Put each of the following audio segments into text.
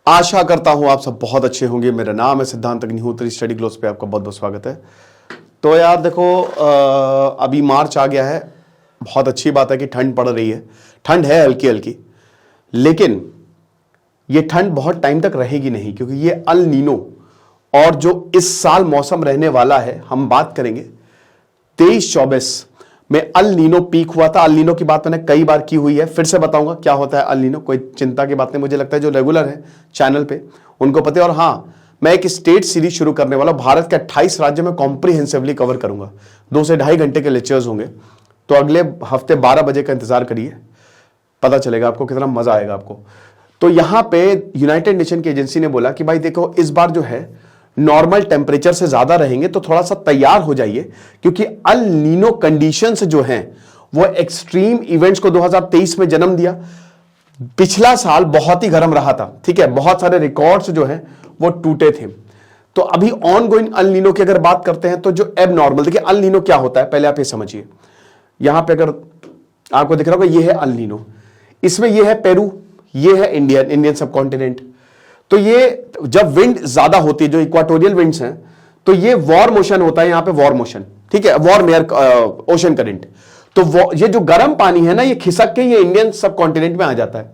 आशा करता हूं आप सब बहुत अच्छे होंगे। मेरा नाम है सिद्धांत अग्निहोत्री, स्टडी ग्लोस पे आपका बहुत बहुत स्वागत है। तो यार देखो, अभी मार्च आ गया है। बहुत अच्छी बात है कि ठंड पड़ रही है। ठंड है हल्की हल्की, लेकिन ये ठंड बहुत टाइम तक रहेगी नहीं, क्योंकि ये अल नीनो और जो इस साल मौसम रहने वाला है, हम बात करेंगे 23-24 में अल नीनो पीक हुआ था। अल नीनो की बात मैंने कई बार की हुई है, फिर से बताऊंगा क्या होता है अल नीनो। कोई चिंता की बात नहीं, मुझे लगता है जो रेगुलर है चैनल पे उनको पता है। और हाँ, मैं एक स्टेट सीरीज शुरू करने वाला हूं। भारत के 28 राज्य में कॉम्प्रिहेंसिवली कवर करूंगा। 2 से ढाई घंटे के लेक्चर्स होंगे। तो अगले हफ्ते 12 बजे का इंतजार करिए, पता चलेगा आपको कितना मजा आएगा आपको। तो यहां पे यूनाइटेड नेशन की एजेंसी ने बोला कि भाई देखो, इस बार जो है नॉर्मल टेम्परेचर से ज्यादा रहेंगे, तो थोड़ा सा तैयार हो जाइए, क्योंकि अल नीनो कंडीशंस जो हैं वो एक्सट्रीम इवेंट्स को 2023 में जन्म दिया। पिछला साल बहुत ही गर्म रहा था, ठीक है, बहुत सारे रिकॉर्ड्स जो हैं वो टूटे थे। तो अभी ऑन गोइंग अल नीनो की अगर बात करते हैं, तो जो एब नॉर्मल, देखिए अल नीनो क्या होता है पहले आप ये समझिए। यहां पे अगर आपको दिख रहा होगा, ये है अल नीनो, इसमें ये है पेरू, ये है इंडियन सब कॉन्टिनेंट। तो ये जब विंड ज्यादा होती है, जो इक्वाटोरियल विंड्स हैं, तो ये वॉर मोशन होता है यहां पे, वॉर मोशन, ठीक है, वॉर मेयर ओशन करंट। तो ये जो गर्म पानी है ना, ये खिसक के ये इंडियन सब कॉन्टिनेंट में आ जाता है।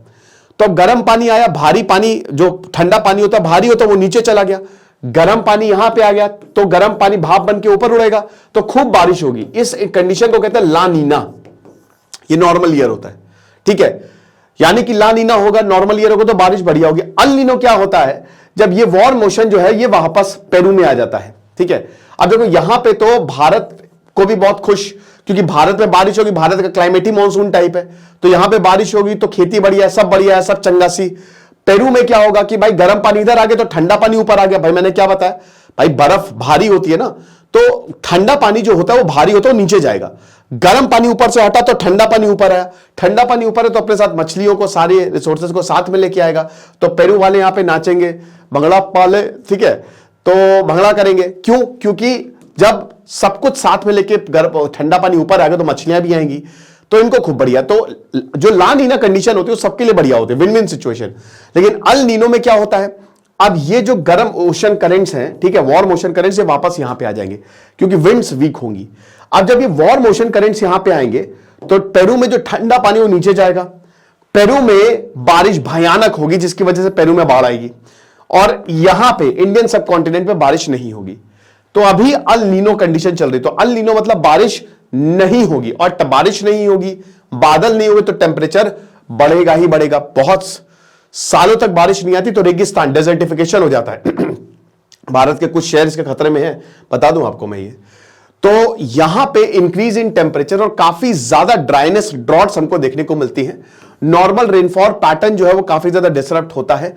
तो अब गर्म पानी आया, भारी पानी, जो ठंडा पानी होता है भारी होता है, वो नीचे चला गया। गर्म पानी यहां पे आ गया, तो गर्म पानी भाप बन के ऊपर उड़ेगा, तो खूब बारिश होगी। इस कंडीशन को कहते हैं ला नीना। ये नॉर्मल ईयर होता है, ठीक है, यानी कि ला नीना होगा, नॉर्मल ईयर होगा तो बारिश बढ़िया होगी। अल नीनो क्या होता है, जब ये वॉर मोशन जो है ये वापस पेरू में आ जाता है, ठीक है। अब देखो यहां पे तो भारत को भी बहुत खुश, क्योंकि भारत में बारिश होगी, भारत का क्लाइमेट ही मानसून टाइप है, तो यहां पे बारिश होगी तो खेती बढ़िया है, सब बढ़िया है, सब चंगा सी। पेरू में क्या होगा कि भाई गर्म पानी इधर आ गया तो ठंडा पानी ऊपर आ गया। भाई मैंने क्या बताया, भाई बर्फ भारी होती है ना, तो ठंडा पानी जो होता है वो भारी होता है, वो नीचे जाएगा। गर्म पानी ऊपर से हटा तो ठंडा पानी ऊपर आया। ठंडा पानी ऊपर है तो अपने साथ मछलियों को, सारे रिसोर्सेज को साथ में लेके आएगा। तो पेरू वाले यहां पे नाचेंगे, भंगड़ा पाले, ठीक है, तो भंगड़ा करेंगे। क्यों? क्योंकि जब सब कुछ साथ में लेके ठंडा पानी ऊपर आएगा तो मछलियां भी आएंगी, तो इनको खूब बढ़िया। तो जो ला नीना कंडीशन होती है वो सबके लिए बढ़िया होती है, विन विन सिचुएशन। लेकिन अल नीनो में क्या होता है, अब ये जो गर्म ओशन करेंट्स हैं, ठीक है, वॉर मोशन करेंट्स, ये वापस यहां पे आ जाएंगे, क्योंकि विंड्स वीक होंगी। अब जब ये वॉर मोशन करेंट्स यहां पे आएंगे, तो पेरू में जो ठंडा पानी वो नीचे जाएगा। पेरू में बारिश भयानक होगी, जिसकी वजह से पेरू में बाढ़ आएगी, और यहां पे इंडियन सब कॉन्टिनेंट में बारिश नहीं होगी। तो अभी अल नीनो कंडीशन चल रही। तो अल नीनो मतलब बारिश नहीं होगी, और बारिश नहीं होगी, बादल नहीं होंगे, तो टेम्परेचर बढ़ेगा ही बढ़ेगा। बहुत सालों तक बारिश नहीं आती तो रेगिस्तान, डेजर्टिफिकेशन हो जाता है। भारत के कुछ शहर इसके खतरे में है, बता दूं आपको मैं ये। तो यहां पे इंक्रीज इन टेम्परेचर और काफी ज्यादा ड्राइनेस, ड्रॉट्स हमको देखने को मिलती हैं। नॉर्मल रेनफॉल पैटर्न जो है वो काफी ज्यादा डिसरप्ट होता है।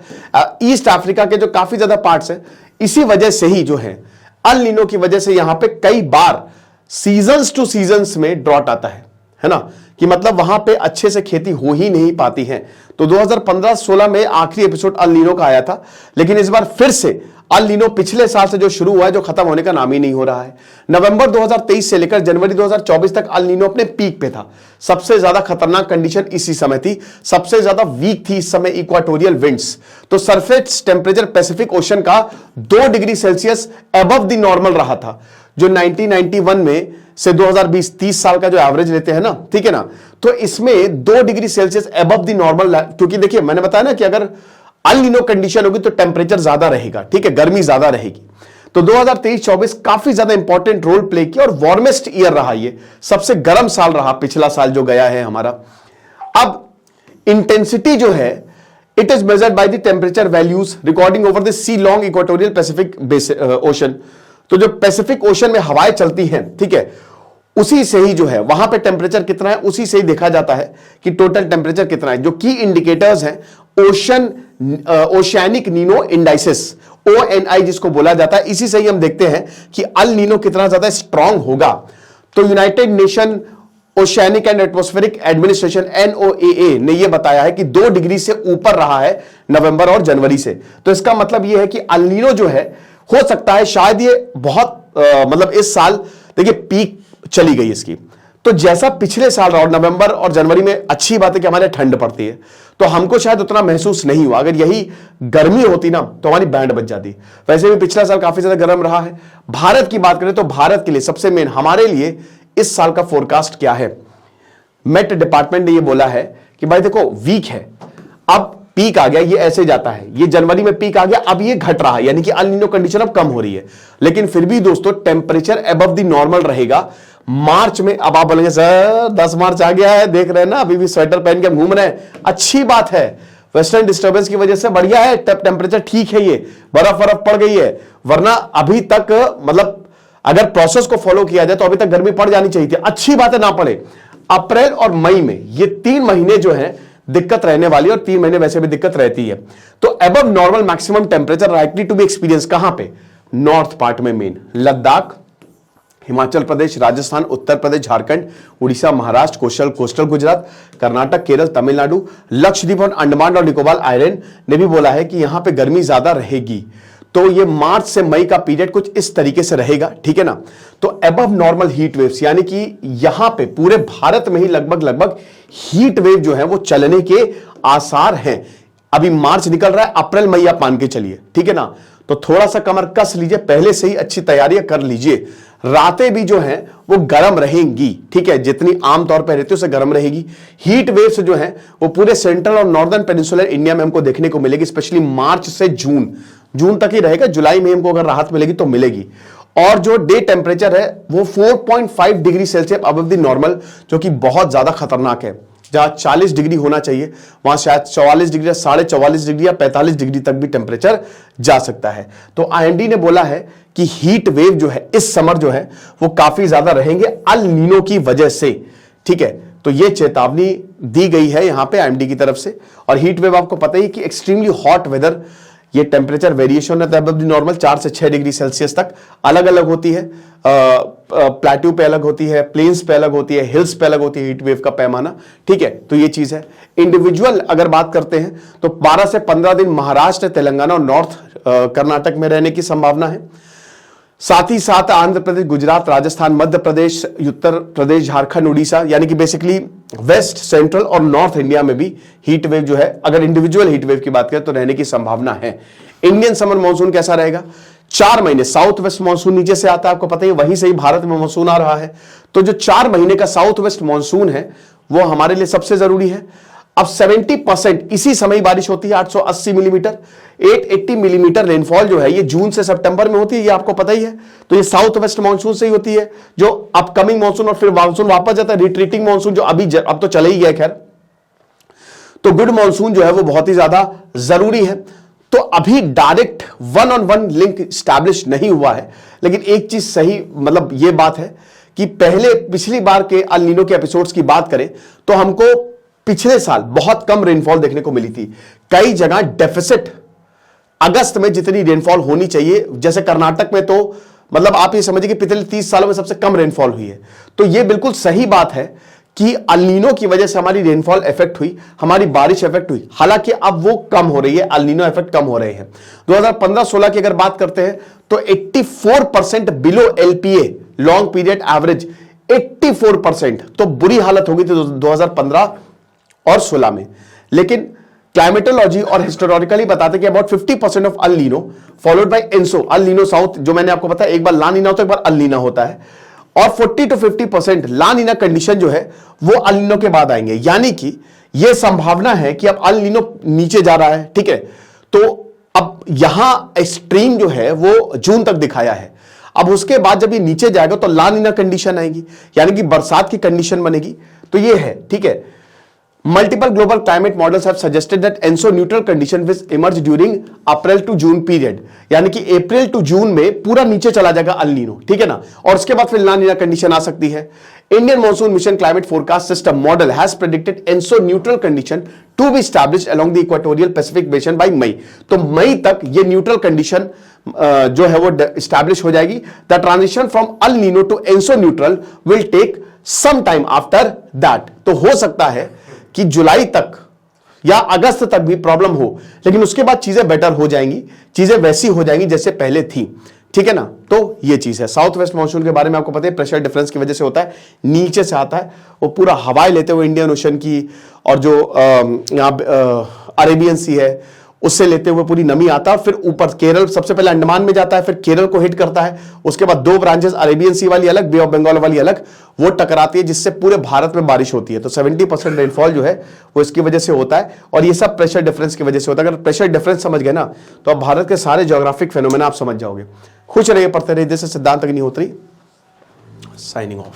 ईस्ट अफ्रीका के जो काफी ज्यादा पार्ट्स हैं, इसी वजह से ही जो है अल नीनो की वजह से यहां पे कई बार सीजन्स टू सीजन्स में ड्रॉट आता है ना, कि मतलब वहां पे अच्छे से खेती हो ही नहीं पाती है। तो 2015-16 में आखिरी एपिसोड अल नीनो का आया था, लेकिन इस बार फिर से अल नीनो पिछले साल से जो शुरू हुआ है, जो खत्म होने का नाम ही नहीं हो रहा है। नवंबर 2023 से लेकर जनवरी 2024 तक अल नीनो अपने पीक पे था। सबसे ज्यादा खतरनाक कंडीशन इसी समय थी, सबसे ज्यादा वीक थी इस समय इक्वाटोरियल विंड्स। तो सरफेस टेम्परेचर पैसिफिक ओशन का 2 degree Celsius above the normal रहा था, जो 1991 में से 2020, 30 साल का जो एवरेज लेते हैं ना, ठीक है ना, तो इसमें 2 degree Celsius above the normal. क्योंकि देखिए मैंने बताया ना कि अगर अल नीनो कंडीशन होगी तो टेम्परेचर ज्यादा रहेगा, ठीक है, गर्मी ज्यादा रहेगी। तो 2023-24 काफी ज्यादा इंपॉर्टेंट रोल प्ले किया, और वार्मेस्ट ईयर रहा, ये सबसे गर्म साल रहा पिछला साल जो गया है हमारा। अब इंटेंसिटी जो है, it is measured by the temperature values recording over the sea long equatorial Pacific ocean. तो जो पैसिफिक ओशन में हवाएं चलती हैं, ठीक है, उसी से ही जो है वहां पे टेम्परेचर कितना है, उसी से ही देखा जाता है कि टोटल टेम्परेचर कितना है। जो की इंडिकेटर्स हैं, ओशियानिक नीनो इंडाइसिस, ONI जिसको बोला जाता है, इसी से ही हम देखते हैं कि अल नीनो कितना ज्यादा स्ट्रांग होगा। तो United nation oceanic and atmospheric administration NOAA ने यह बताया है कि 2 डिग्री से ऊपर रहा है नवंबर और जनवरी से। तो इसका मतलब यह है कि अल नीनो जो है, हो सकता है शायद ये बहुत मतलब इस साल देखिए पीक चली गई इसकी, तो जैसा पिछले साल रहा, और नवंबर और जनवरी में अच्छी बात है कि हमारे ठंड पड़ती है, तो हमको शायद उतना महसूस नहीं हुआ। अगर यही गर्मी होती ना तो हमारी बैंड बज जाती। वैसे भी पिछला साल काफी ज्यादा गर्म रहा है। भारत की बात करें तो भारत के लिए सबसे मेन हमारे लिए इस साल का फोरकास्ट क्या है, मेट डिपार्टमेंट ने ये बोला है कि भाई देखो वीक है, अब पीक आ गया, ये ऐसे जाता है, ये जनवरी में पीक आ गया, अब ये घट रहा है, यानी कि अल नीनो कंडीशन अब कम हो रही है। लेकिन फिर भी दोस्तों टेम्परेचर अबव द नॉर्मल रहेगा मार्च में। अब आप बोलेंगे सर 10 मार्च आ गया है, देख रहे हैं ना अभी भी स्वेटर पहन के घूम रहे हैं, अच्छी बात है, वेस्टर्न डिस्टर्बेंस की वजह से बढ़िया है, टेम्परेचर ठीक है, ये बर्फ पड़ गई है, वरना अभी तक मतलब अगर प्रोसेस को फॉलो किया जाए तो अभी तक गर्मी पड़ जानी चाहिए थी। अच्छी बात है ना पड़े। अप्रैल और मई में ये 3 महीने जो है दिक्कत रहने वाली, और 3 महीने वैसे भी दिक्कत रहती है। तो above normal maximum temperature likely to be experience कहां पे, नॉर्थ पार्ट में मेन लद्दाख, हिमाचल प्रदेश, राजस्थान, उत्तर प्रदेश, झारखंड, उड़ीसा, महाराष्ट्र, कोस्टल गुजरात, कर्नाटक, केरल, तमिलनाडु, लक्षद्वीप और अंडमान और निकोबार आइलैंड ने भी बोला है कि यहां पे गर्मी ज्यादा रहेगी। तो ये मार्च से मई का पीरियड कुछ इस तरीके से रहेगा, ठीक है ना। तो अबव नॉर्मल हीट वेव्स, यानी कि यहां पे पूरे भारत में ही लगभग हीट वेव जो है वो चलने के आसार हैं। अभी मार्च निकल रहा है, अप्रैल मई आप मान के चलिए, ठीक है ना। तो थोड़ा सा कमर कस लीजिए, पहले से ही अच्छी तैयारियां कर लीजिए। रातें भी जो हैं वो गर्म रहेंगी, ठीक है, जितनी आमतौर पर रहती है उससे गर्म रहेगी। हीट वेव्स जो हैं वो पूरे सेंट्रल और नॉर्दर्न पेनिनसुलर इंडिया में हमको देखने को मिलेगी, स्पेशली मार्च से जून तक ही रहेगा। जुलाई में हमको अगर राहत मिलेगी तो मिलेगी। और जो डे टेम्परेचर है वो 4.5 degree Celsius above the normal, जो कि बहुत ज्यादा खतरनाक है। जहां 40 डिग्री होना चाहिए वहां शायद 44 डिग्री, 44.5 डिग्री या 45 डिग्री तक भी टेम्परेचर जा सकता है। तो आईएमडी ने बोला है कि हीट वेव जो है इस समर जो है वो काफी ज्यादा रहेंगे अल नीनो की वजह से, ठीक है। तो ये चेतावनी दी गई है यहां पे आईएमडी की तरफ से। और हीट वेव आपको पता ही कि एक्सट्रीमली हॉट वेदर, ये टेम्परेचर वेरिएशन है अबव द नॉर्मल 4 से 6 डिग्री सेल्सियस तक अलग अलग होती है। प्लेट्यू पे अलग होती है, प्लेन्स पे अलग होती है, हिल्स पे अलग होती है हीट वेव का पैमाना, ठीक है। तो ये चीज है। इंडिविजुअल अगर बात करते हैं तो 12 से 15 दिन महाराष्ट्र, तेलंगाना और नॉर्थ कर्नाटक में रहने की संभावना है। साथ ही साथ आंध्र प्रदेश, गुजरात, राजस्थान, मध्य प्रदेश, उत्तर प्रदेश, झारखंड, उड़ीसा, यानी कि बेसिकली वेस्ट, सेंट्रल और नॉर्थ इंडिया में भी हीट वेव जो है, अगर इंडिविजुअल हीट वेव की बात करें तो रहने की संभावना है। इंडियन समर मानसून कैसा रहेगा, 4 महीने साउथ वेस्ट मानसून नीचे से आता है, आपको पता है वहीं से ही भारत में मानसून आ रहा है। तो जो 4 महीने का साउथ वेस्ट मानसून है वो हमारे लिए सबसे जरूरी है। अब 70% इसी समय बारिश होती है, 880 मिलीमीटर, 880 मिलीमीटर रेनफॉल जो है ये जून से सितंबर में होती है, ये आपको पता ही है। तो ये साउथ वेस्ट मानसून से ही होती है, जो अपकमिंग मानसून और फिर मानसून वापस जाता है, रिट्रीटिंग मानसून जो अब तो चले ही गया खैर। तो गुड मानसून जो है वो बहुत ही ज्यादा जरूरी है। तो अभी डायरेक्ट 1-on-1 लिंक स्टैब्लिश नहीं हुआ है, लेकिन एक चीज सही मतलब ये बात है कि पिछली बार के अल नीनो के एपिसोड्स की बात करें तो हमको पिछले साल बहुत कम रेनफॉल देखने को मिली थी। कई जगह डेफिसिट, अगस्त में जितनी रेनफॉल होनी चाहिए, जैसे कर्नाटक में तो मतलब आप ये समझिए कि पिछले 30 सालों में सबसे कम रेनफॉल हुई है। तो ये बिल्कुल सही बात है कि अल नीनो की वजह से हमारी रेनफॉल इफेक्ट हुई, हमारी बारिश इफेक्ट हुई। हालांकि अब वो कम हो रही है, अल नीनो इफेक्ट कम हो रहे हैं। 2015-16 की अगर बात करते हैं तो 84% below LPA long period average, 84%। तो बुरी हालत हो गई थी 2015 और 16 में। लेकिन क्लाइमेटोलॉजी और हिस्टोरिकली बताते कि about 50% of El Nino followed by ENSO, El Nino south, जो मैंने आपको बताया एक बार ला नीना होता है, एक बार अल नीना होता है, और 40 to 50% ला नीना कंडीशन जो है वो अल नीनो के बाद आएंगे। यानी कि यह संभावना है कि अब अल नीनो नीचे जा रहा है, ठीक है। तो अब यहां एक्सट्रीम जो है वो जून तक दिखाया है, अब उसके बाद जब ये नीचे जाएगा तो ला नीना कंडीशन आएगी, यानी कि बरसात की कंडीशन बनेगी। तो ये है, ठीक है। Multiple global climate models have suggested that ENSO neutral condition will emerge during April to June period, यानी कि अप्रैल टू जून में पूरा नीचे चला जाएगा अल नीनो, ठीक है ना। और उसके बाद फिर ला नीना कंडीशन आ सकती है। Indian monsoon mission climate forecast system model has predicted ENSO neutral condition to be established along the equatorial Pacific basin by May. तो मई तक ये न्यूट्रल कंडीशन जो है वो एस्टैब्लिश हो जाएगी। The transition from El Nino to ENSO neutral will take some time after that. तो हो सकता है कि जुलाई तक या अगस्त तक भी प्रॉब्लम हो, लेकिन उसके बाद चीजें बेटर हो जाएंगी, चीजें वैसी हो जाएंगी जैसे पहले थी, ठीक है ना। तो ये चीज है। साउथ वेस्ट मानसून के बारे में आपको पता है, प्रेशर डिफरेंस की वजह से होता है, नीचे से आता है, वो पूरा हवाएं लेते हुए इंडियन ओशन की और जो यहाँ अरेबियन सी है उससे लेते हुए पूरी नमी आता है, फिर ऊपर केरल सबसे पहले अंडमान में जाता है, फिर केरल को हिट करता है, उसके बाद दो ब्रांचेस अरेबियन सी वाली अलग, बे ऑफ बंगाल वाली अलग, वो टकराती है, जिससे पूरे भारत में बारिश होती है। तो 70% रेनफॉल जो है वो इसकी वजह से होता है, और ये सब प्रेशर डिफरेंस की वजह से होता है। अगर प्रेशर डिफरेंस समझ गए ना तो अब भारत के सारे ज्योग्राफिक फेनोमेना आप समझ जाओगे। खुश रहिए, पढ़ते रहिए। दिस इज सिद्धांत अग्निहोत्री साइनिंग ऑफ।